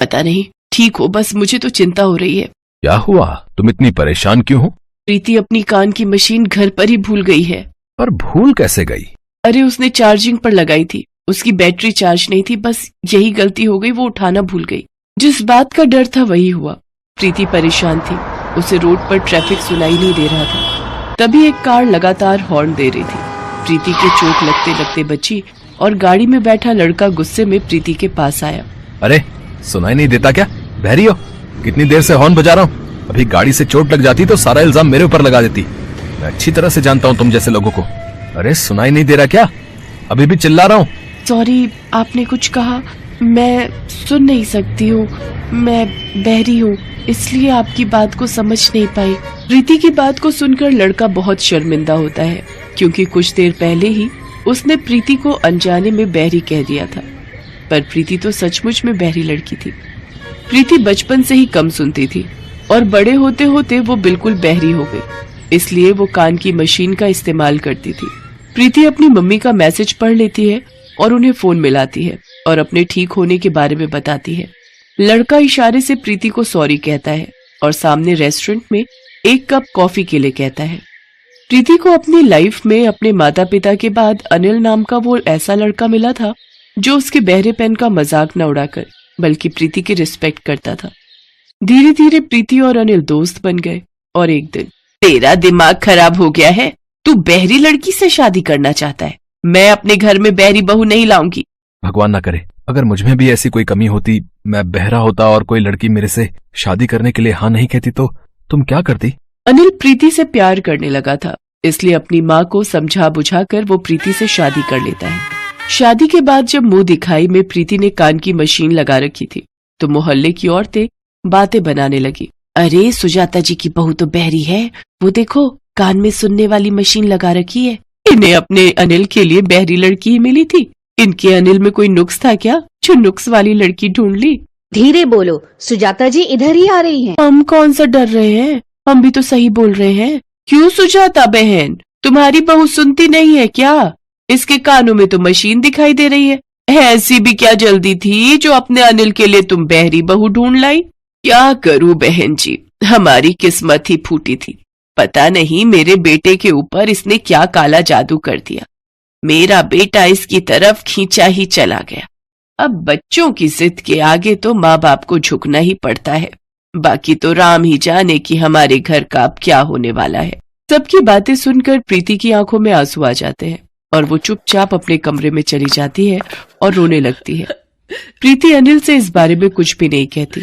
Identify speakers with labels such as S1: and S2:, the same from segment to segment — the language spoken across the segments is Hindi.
S1: पता नहीं, ठीक हो, बस मुझे तो चिंता हो रही है।
S2: क्या हुआ? तुम इतनी परेशान क्यों हो?
S1: प्रीति अपनी कान की मशीन घर पर ही भूल गई है।
S2: पर भूल कैसे गई?
S1: अरे उसने चार्जिंग पर लगाई थी, उसकी बैटरी चार्ज नहीं थी, बस यही गलती हो गई, वो उठाना भूल गई। जिस बात का डर था वही हुआ। प्रीति परेशान थी, उसे रोड पर ट्रैफिक सुनाई नहीं दे रहा था। तभी एक कार लगातार हॉर्न दे रही थी। प्रीति के चोट लगते लगते बची और गाड़ी में बैठा लड़का गुस्से में प्रीति के पास आया।
S2: अरे सुनाई नहीं देता क्या? बहरी हो? कितनी देर से हॉर्न बजा रहा हूँ। अभी गाड़ी से चोट लग जाती तो सारा इल्जाम मेरे ऊपर लगा देती। मैं अच्छी तरह से जानता हूँ तुम जैसे लोगों को। अरे सुनाई नहीं दे रहा क्या? अभी भी चिल्ला रहा हूँ।
S1: सॉरी, आपने कुछ कहा? मैं सुन नहीं सकती हूँ, मैं बहरी हूँ, इसलिए आपकी बात को समझ नहीं पाई। प्रीति की बात को सुनकर लड़का बहुत शर्मिंदा होता है, क्योंकि कुछ देर पहले ही उसने प्रीति को अनजाने में बहरी कह दिया था। पर प्रीति तो सचमुच में बहरी लड़की थी। प्रीति बचपन से ही कम सुनती थी और बड़े होते होते वो बिल्कुल बहरी हो गई, इसलिए वो कान की मशीन का इस्तेमाल करती थी। प्रीति अपनी मम्मी का मैसेज पढ़ लेती है और उन्हें फोन मिलाती है और अपने ठीक होने के बारे में बताती है। लड़का इशारे से प्रीति को सॉरी कहता है और सामने रेस्टोरेंट में एक कप कॉफी के लिए कहता है। प्रीति को अपनी लाइफ में अपने माता पिता के बाद अनिल नाम का वो ऐसा लड़का मिला था जो उसके बहरेपन का मजाक न उड़ाकर बल्कि प्रीति की रिस्पेक्ट करता था। धीरे धीरे प्रीति और अनिल दोस्त बन गए और एक दिन, तेरा दिमाग खराब हो गया है, तू बहरी लड़की से शादी करना चाहता है? मैं अपने घर में बहरी बहू नहीं लाऊंगी।
S2: भगवान ना करे, अगर मुझमें भी ऐसी कोई कमी होती, मैं बहरा होता और कोई लड़की मेरे से शादी करने के लिए हाँ नहीं कहती तो तुम क्या करती?
S1: अनिल प्रीति से प्यार करने लगा था, इसलिए अपनी माँ को समझा बुझाकर वो प्रीति से शादी कर लेता है। शादी के बाद जब मुंह दिखाई में प्रीति ने कान की मशीन लगा रखी थी तो मोहल्ले की औरतें बातें बनाने लगी। अरे सुजाता जी की बहू तो बहरी है, वो देखो कान में सुनने वाली मशीन लगा रखी है। इन्हें अपने अनिल के लिए बहरी लड़की ही मिली थी, इनके अनिल में कोई नुक्स था क्या जो नुक्स वाली लड़की ढूंढ ली?
S3: धीरे बोलो, सुजाता जी इधर ही आ रही हैं।
S1: हम कौन सा डर रहे हैं, हम भी तो सही बोल रहे हैं। क्यों सुजाता बहन, तुम्हारी बहू सुनती नहीं है क्या? इसके कानों में तो मशीन दिखाई दे रही है। ऐसी भी क्या जल्दी थी जो अपने अनिल के लिए तुम बहरी बहू ढूंढ लाई? क्या करूं बहन जी, हमारी किस्मत ही फूटी थी। पता नहीं मेरे बेटे के ऊपर इसने क्या काला जादू कर दिया। मेरा बेटा इसकी तरफ खींचा ही चला गया। अब बच्चों की जिद के आगे तो माँ बाप को झुकना ही पड़ता है। बाकी तो राम ही जाने कि हमारे घर का अब क्या होने वाला है। सबकी बातें सुनकर प्रीति की आंखों में आंसू आ जाते हैं और वो चुपचाप अपने कमरे में चली जाती है और रोने लगती है। प्रीति अनिल से इस बारे में कुछ भी नहीं कहती।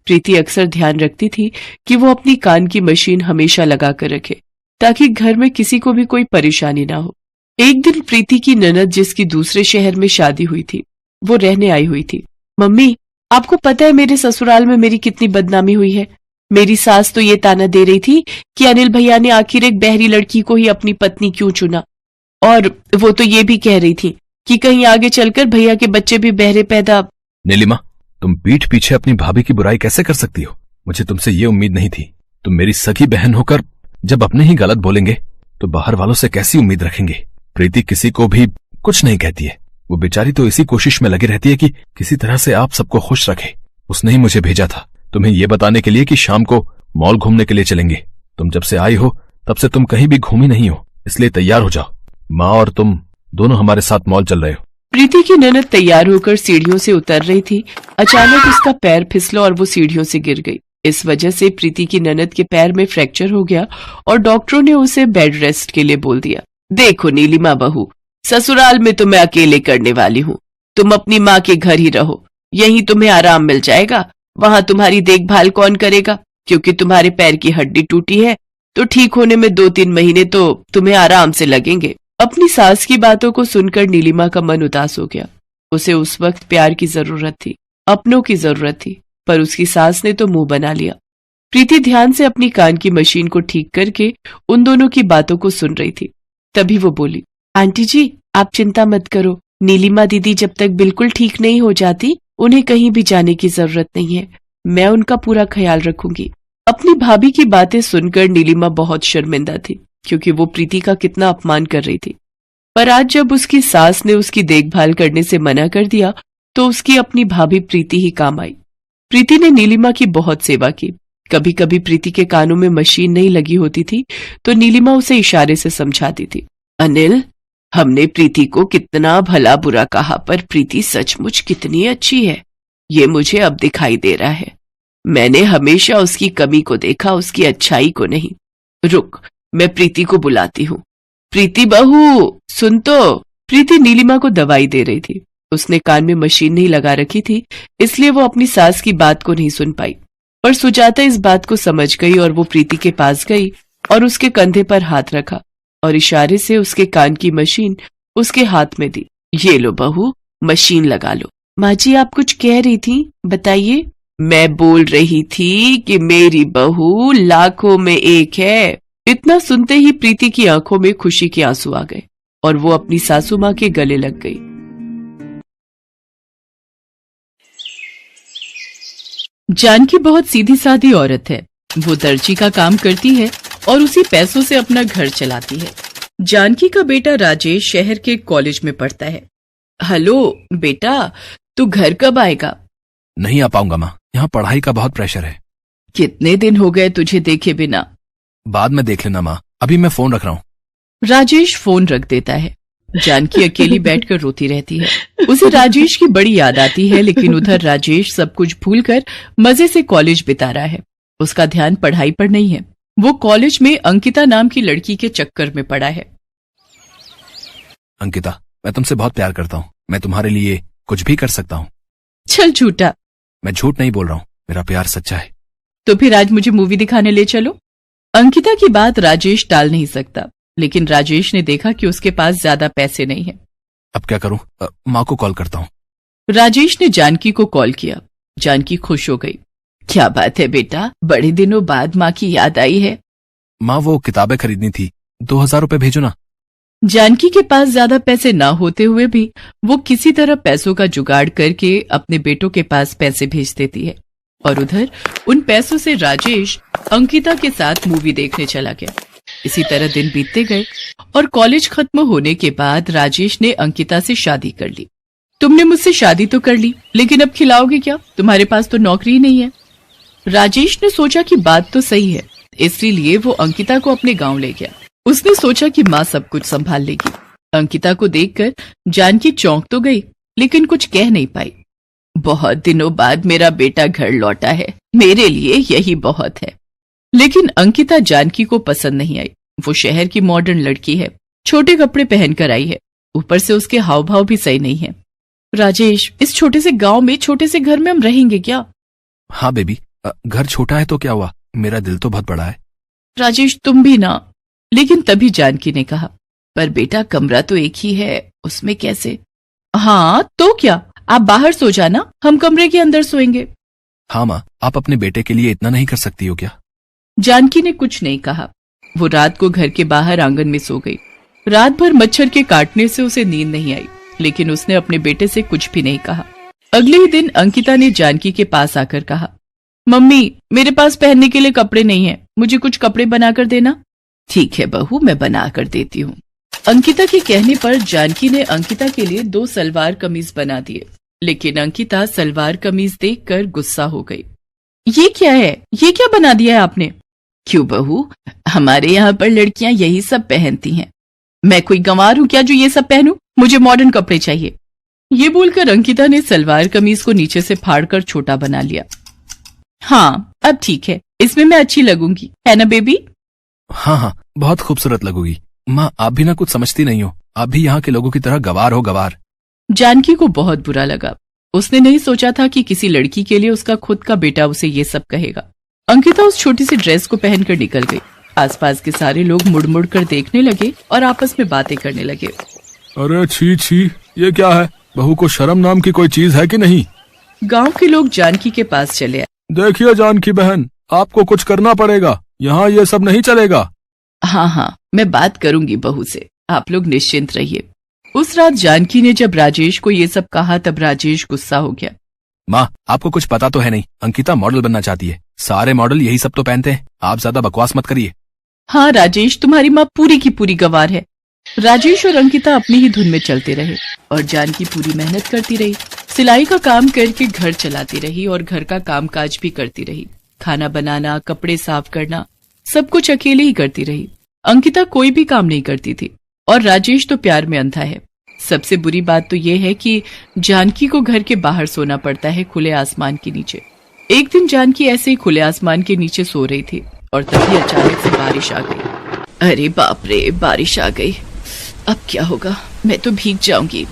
S1: प्रीति अक्सर ध्यान रखती थी कि वो अपनी कान की मशीन हमेशा लगा कर रखे ताकि घर में किसी को भी कोई परेशानी ना हो। एक दिन प्रीति की ननद जिसकी दूसरे शहर में शादी हुई थी वो रहने आई हुई थी। मम्मी, आपको पता है मेरे ससुराल में मेरी कितनी बदनामी हुई है? मेरी सास तो ये ताना दे रही थी कि अनिल भैया ने आखिर एक बहरी लड़की को ही अपनी पत्नी क्यों चुना, और वो तो ये भी कह रही थी कि कहीं आगे चलकर भैया के बच्चे भी बहरे पैदा।
S2: नीलिमा, तुम पीठ पीछे अपनी भाभी की बुराई कैसे कर सकती हो? मुझे तुमसे ये उम्मीद नहीं थी। तुम मेरी सगी बहन होकर जब अपने ही गलत बोलेंगे तो बाहर वालों से कैसी उम्मीद रखेंगे? प्रीति किसी को भी कुछ नहीं कहती है, वो बेचारी तो इसी कोशिश में लगी रहती है कि किसी तरह से आप सबको खुश रखे। उसने ही मुझे भेजा था तुम्हें ये बताने के लिए कि शाम को मॉल घूमने के लिए चलेंगे। तुम जब से आई हो तब से तुम कहीं भी घूमी नहीं हो, इसलिए तैयार हो जाओ। माँ और तुम दोनों हमारे साथ मॉल चल रहे हो।
S1: प्रीति की ननद तैयार होकर सीढ़ियों से उतर रही थी। अचानक उसका पैर फिसला और वो सीढ़ियों से गिर गई। इस वजह से प्रीति की ननद के पैर में फ्रैक्चर हो गया और डॉक्टरों ने उसे बेड रेस्ट के लिए बोल दिया। देखो नीलिमा बहू, ससुराल में तो मैं अकेले करने वाली हूँ, तुम अपनी माँ के घर ही रहो, यहीं तुम्हें आराम मिल जाएगा। वहाँ तुम्हारी देखभाल कौन करेगा? क्योंकि तुम्हारे पैर की हड्डी टूटी है तो ठीक होने में 2-3 महीने तो तुम्हें आराम से लगेंगे। अपनी सास की बातों को सुनकर नीलिमा का मन उदास हो गया। उसे उस वक्त प्यार की जरूरत थी, अपनों की जरूरत थी, पर उसकी सास ने तो मुंह बना लिया। प्रीति ध्यान से अपनी कान की मशीन को ठीक करके उन दोनों की बातों को सुन रही थी। तभी वो बोली, आंटी जी आप चिंता मत करो, नीलिमा दीदी जब तक बिल्कुल ठीक नहीं हो जाती उन्हें कहीं भी जाने की जरूरत नहीं है, मैं उनका पूरा ख्याल रखूंगी। अपनी भाभी की बातें सुनकर नीलिमा बहुत शर्मिंदा थी क्योंकि वो प्रीति का कितना अपमान कर रही थी। पर आज जब उसकी सास ने उसकी देखभाल करने से मना कर दिया तो उसकी अपनी भाभी प्रीति ही काम आई। प्रीति ने नीलिमा की बहुत सेवा की। कभी कभी प्रीति के कानों में मशीन नहीं लगी होती थी तो नीलिमा उसे इशारे से समझाती थी। अनिल, हमने प्रीति को कितना भला बुरा कहा, पर प्रीति सचमुच कितनी अच्छी है ये मुझे अब दिखाई दे रहा है। मैंने हमेशा उसकी कमी को देखा, उसकी अच्छाई को नहीं। रुक, मैं प्रीति को बुलाती हूँ। प्रीति बहू, सुन तो। प्रीति नीलिमा को दवाई दे रही थी। उसने कान में मशीन नहीं लगा रखी थी, इसलिए वो अपनी सास की बात को नहीं सुन पाई। पर सुजाता इस बात को समझ गई और वो प्रीति के पास गई और उसके कंधे पर हाथ रखा और इशारे से उसके कान की मशीन उसके हाथ में दी। ये लो बहू, मशीन लगा लो। माँ जी, आप कुछ कह रही थी, बताइए। मैं बोल रही थी कि मेरी बहू लाखों में एक है। इतना सुनते ही प्रीति की आंखों में खुशी के आंसू आ गए और वो अपनी सासू माँ के गले लग गई। जानकी बहुत सीधी सादी औरत है। वो दर्जी का काम करती है और उसी पैसों से अपना घर चलाती है। जानकी का बेटा राजेश शहर के कॉलेज में पढ़ता है। हेलो बेटा, तू घर कब आएगा?
S2: नहीं आ पाऊंगा माँ, यहाँ पढ़ाई का बहुत प्रेशर है।
S1: कितने दिन हो गए तुझे देखे बिना?
S2: बाद में देख लेना माँ, अभी मैं फोन रख रहा हूँ।
S1: राजेश फोन रख देता है। जानकी अकेली बैठकर रोती रहती है। उसे राजेश की बड़ी याद आती है, लेकिन उधर राजेश सब कुछ भूलकर मजे से कॉलेज बिता रहा है। उसका ध्यान पढ़ाई पर नहीं है। वो कॉलेज में अंकिता नाम की लड़की के चक्कर में पड़ा है।
S2: अंकिता, मैं तुमसे बहुत प्यार करता हूँ। मैं तुम्हारे लिए कुछ भी कर सकता हूँ।
S1: चल झूठा।
S2: मैं झूठ नहीं बोल रहा हूँ, मेरा प्यार सच्चा है।
S1: तो फिर आज मुझे मूवी दिखाने ले चलो। अंकिता की बात राजेश टाल नहीं सकता, लेकिन राजेश ने देखा कि उसके पास ज्यादा पैसे नहीं है।
S2: अब क्या करूँ? माँ को कॉल करता हूँ।
S1: राजेश ने जानकी को कॉल किया। जानकी खुश हो गई। क्या बात है बेटा, बड़े दिनों बाद माँ की याद आई है।
S2: माँ, वो किताबें खरीदनी थी, 2000 रुपए भेजो ना।
S1: जानकी के पास ज्यादा पैसे ना होते हुए भी वो किसी तरह पैसों का जुगाड़ करके अपने बेटों के पास पैसे भेज देती है और उधर उन पैसों से राजेश अंकिता के साथ मूवी देखने चला गया। इसी तरह दिन बीतते गए और कॉलेज खत्म होने के बाद राजेश ने अंकिता से शादी कर ली। तुमने मुझसे शादी तो कर ली, लेकिन अब खिलाओगे क्या? तुम्हारे पास तो नौकरी ही नहीं है। राजेश ने सोचा कि बात तो सही है, इसलिए वो अंकिता को अपने गांव ले गया। उसने सोचा कि माँ सब कुछ संभाल लेगी। अंकिता को देखकर जानकी चौंक तो गई, लेकिन कुछ कह नहीं पाई। बहुत दिनों बाद मेरा बेटा घर लौटा है, मेरे लिए यही बहुत है। लेकिन अंकिता जानकी को पसंद नहीं आई। वो शहर की मॉडर्न लड़की है, छोटे कपड़े पहनकर आई है, ऊपर से उसके हाव भाव भी सही नहीं है। राजेश, इस छोटे से गांव में, छोटे से घर में हम रहेंगे क्या?
S2: हाँ बेबी, घर छोटा है तो क्या हुआ, मेरा दिल तो बहुत बड़ा है।
S1: राजेश, तुम भी ना। लेकिन तभी जानकी ने कहा, पर बेटा कमरा तो एक ही है, उसमें कैसे? हाँ तो क्या, आप बाहर सो जाना, हम कमरे के अंदर सोएंगे।
S2: हाँ माँ, आप अपने बेटे के लिए इतना नहीं कर सकती हो क्या?
S1: जानकी ने कुछ नहीं कहा। वो रात को घर के बाहर आंगन में सो गई। रात भर मच्छर के काटने से उसे नींद नहीं आई, लेकिन उसने अपने बेटे से कुछ भी नहीं कहा। अगले ही दिन अंकिता ने जानकी के पास आकर कहा, मम्मी, मेरे पास पहनने के लिए कपड़े नहीं है, मुझे कुछ कपड़े बनाकर देना। ठीक है बहू, मैं बना कर देती हूँ। अंकिता के कहने पर जानकी ने अंकिता के लिए 2 सलवार कमीज बना दिए, लेकिन अंकिता सलवार कमीज देखकर गुस्सा हो गई। ये क्या है, ये क्या बना दिया है आपने? क्यों बहू, हमारे यहाँ पर लड़कियां यही सब पहनती हैं। मैं कोई गंवार हूँ क्या जो ये सब पहनूं? मुझे मॉडर्न कपड़े चाहिए। ये बोलकर अंकिता ने सलवार कमीज को नीचे से फाड़कर छोटा बना लिया। हाँ, अब ठीक है, इसमें मैं अच्छी लगूंगी, है ना बेबी?
S2: हाँ हाँ, बहुत खूबसूरत लगोगी। माँ, आप भी ना कुछ समझती नहीं हो, आप भी यहाँ के लोगों की तरह गवार हो, गवार।
S1: जानकी को बहुत बुरा लगा। उसने नहीं सोचा था कि किसी लड़की के लिए उसका खुद का बेटा उसे ये सब कहेगा। अंकिता उस छोटी सी ड्रेस को पहनकर निकल गई। आसपास के सारे लोग मुड़ मुड़ कर देखने लगे और आपस में बातें करने लगे।
S2: अरे छी छी, ये क्या है? बहू को शर्म नाम की कोई चीज है कि नहीं?
S1: गांव के लोग जानकी के पास चले आए।
S2: देखिए जानकी बहन, आपको कुछ करना पड़ेगा, यहाँ ये सब नहीं चलेगा।
S1: हाँ हाँ, मैं बात करूंगी बहू से, आप लोग निश्चिंत रहिए। उस रात जानकी ने जब राजेश को ये सब कहा तब राजेश गुस्सा हो गया।
S2: माँ, आपको कुछ पता तो है नहीं, अंकिता मॉडल बनना चाहती है, सारे मॉडल यही सब तो पहनते हैं, आप ज्यादा बकवास मत करिए।
S1: हाँ राजेश, तुम्हारी माँ पूरी की पूरी गवार है। राजेश और अंकिता अपनी ही धुन में चलते रहे और जानकी पूरी मेहनत करती रही। सिलाई का काम करके घर चलाती रही और घर का कामकाज भी करती रही। खाना बनाना, कपड़े साफ करना, सब कुछ अकेले ही करती रही। अंकिता कोई भी काम नहीं करती थी और राजेश तो प्यार में अंधा है। सबसे बुरी बात तो यह है कि जानकी को घर के बाहर सोना पड़ता है, खुले आसमान के नीचे। एक दिन जानकी ऐसे ही खुले आसमान के नीचे सो रही थी और तभी अचानक से बारिश आ गई। अरे बाप रे, बारिश आ गई, अब क्या होगा, मैं तो भीग जाऊंगी।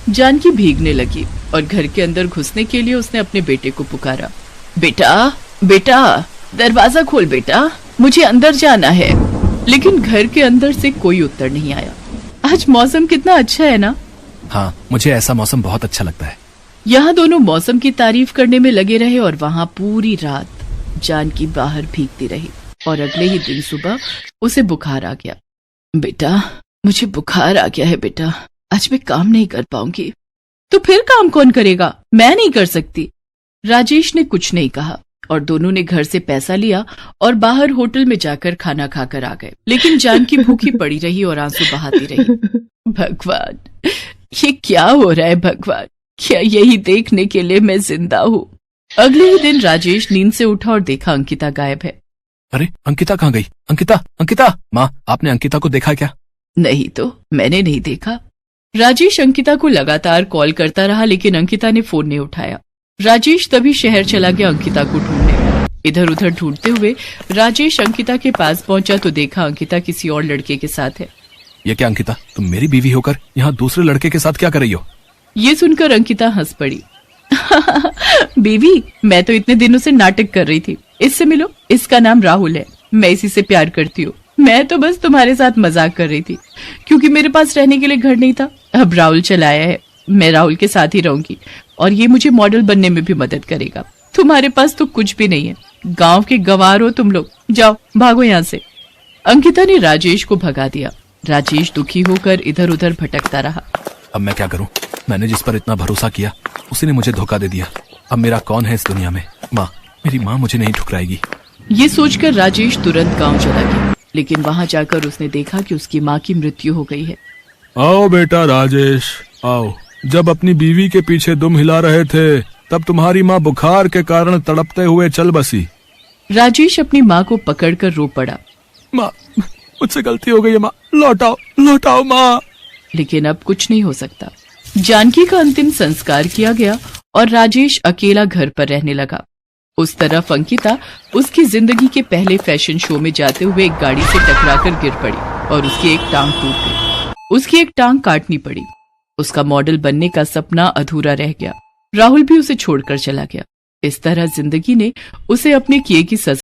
S1: जानकी भीगने लगी और घर के अंदर घुसने के लिए उसने अपने बेटे को पुकारा। बेटा, बेटा, दरवाजा खोल बेटा, मुझे अंदर जाना है। लेकिन घर के अंदर से कोई उत्तर नहीं आया। आज मौसम कितना अच्छा है ना?
S2: हाँ, मुझे ऐसा मौसम बहुत अच्छा लगता है।
S1: यहाँ दोनों मौसम की तारीफ करने में लगे रहे और वहाँ पूरी रात जानकी बाहर भीगती रही और अगले ही दिन सुबह उसे बुखार आ गया। बेटा, मुझे बुखार आ गया है बेटा, आज मैं काम नहीं कर पाऊंगी। तो फिर काम कौन करेगा? मैं नहीं कर सकती। राजेश ने कुछ नहीं कहा और दोनों ने घर से पैसा लिया और बाहर होटल में जाकर खाना खाकर आ गए। लेकिन जानकी भूखी पड़ी रही और आंसू बहाती रही। भगवान, ये क्या हो रहा है भगवान? क्या यही देखने के लिए मैं जिंदा हूँ? अगले ही दिन राजेश नींद से उठा और देखा अंकिता गायब है।
S2: अरे, अंकिता कहाँ गई? अंकिता, अंकिता! माँ, आपने अंकिता को देखा क्या?
S1: नहीं तो, मैंने नहीं देखा। राजेश अंकिता को लगातार कॉल करता रहा लेकिन अंकिता ने फोन नहीं उठाया। राजेश तभी शहर चला गया अंकिता को ढूंढने। इधर उधर ढूंढते हुए राजेश अंकिता के पास पहुंचा तो देखा अंकिता किसी और लड़के के साथ है।
S2: ये क्या अंकिता, तुम मेरी बीवी होकर यहाँ दूसरे लड़के के साथ क्या कर रही हो?
S1: ये सुनकर अंकिता हंस पड़ी। बीवी, मैं तो इतने दिनों से नाटक कर रही थी। इससे मिलो, इसका नाम राहुल है, मैं इसी से प्यार करती हूँ। मैं तो बस तुम्हारे साथ मजाक कर रही थी क्योंकि मेरे पास रहने के लिए घर नहीं था। अब राहुल चला आया है, मैं राहुल के साथ ही रहूंगी और ये मुझे मॉडल बनने में भी मदद करेगा। तुम्हारे पास तो कुछ भी नहीं है, गांव के गंवार हो तुम लोग, जाओ भागो यहाँ से। अंकिता ने राजेश को भगा दिया। राजेश दुखी होकर इधर उधर भटकता रहा।
S2: अब मैं क्या करूं? मैंने जिस पर इतना भरोसा किया उसी ने मुझे धोखा दे दिया। अब मेरा कौन है इस दुनिया में? माँ, मेरी माँ मुझे नहीं ठुकराएगी।
S1: ये सोचकर राजेश तुरंत गांव चला गया, लेकिन वहां जाकर उसने देखा कि उसकी माँ की मृत्यु हो गई है।
S4: आओ बेटा राजेश, आओ। जब अपनी बीवी के पीछे दुम हिला रहे थे तब तुम्हारी माँ बुखार के कारण तड़पते हुए चल बसी।
S1: राजेश अपनी माँ को पकड़कर रो पड़ा।
S4: माँ, मुझसे गलती हो गई है माँ, लौटाओ लौटाओ माँ।
S1: लेकिन अब कुछ नहीं हो सकता। जानकी का अंतिम संस्कार किया गया और राजेश अकेला घर पर रहने लगा। उस तरफ अंकिता उसकी जिंदगी के पहले फैशन शो में जाते हुए एक गाड़ी से टकराकर गिर पड़ी और उसकी एक टांग टूट गई। उसकी एक टांग काटनी पड़ी। उसका मॉडल बनने का सपना अधूरा रह गया। राहुल भी उसे छोड़कर चला गया। इस तरह जिंदगी ने उसे अपने किए की सजा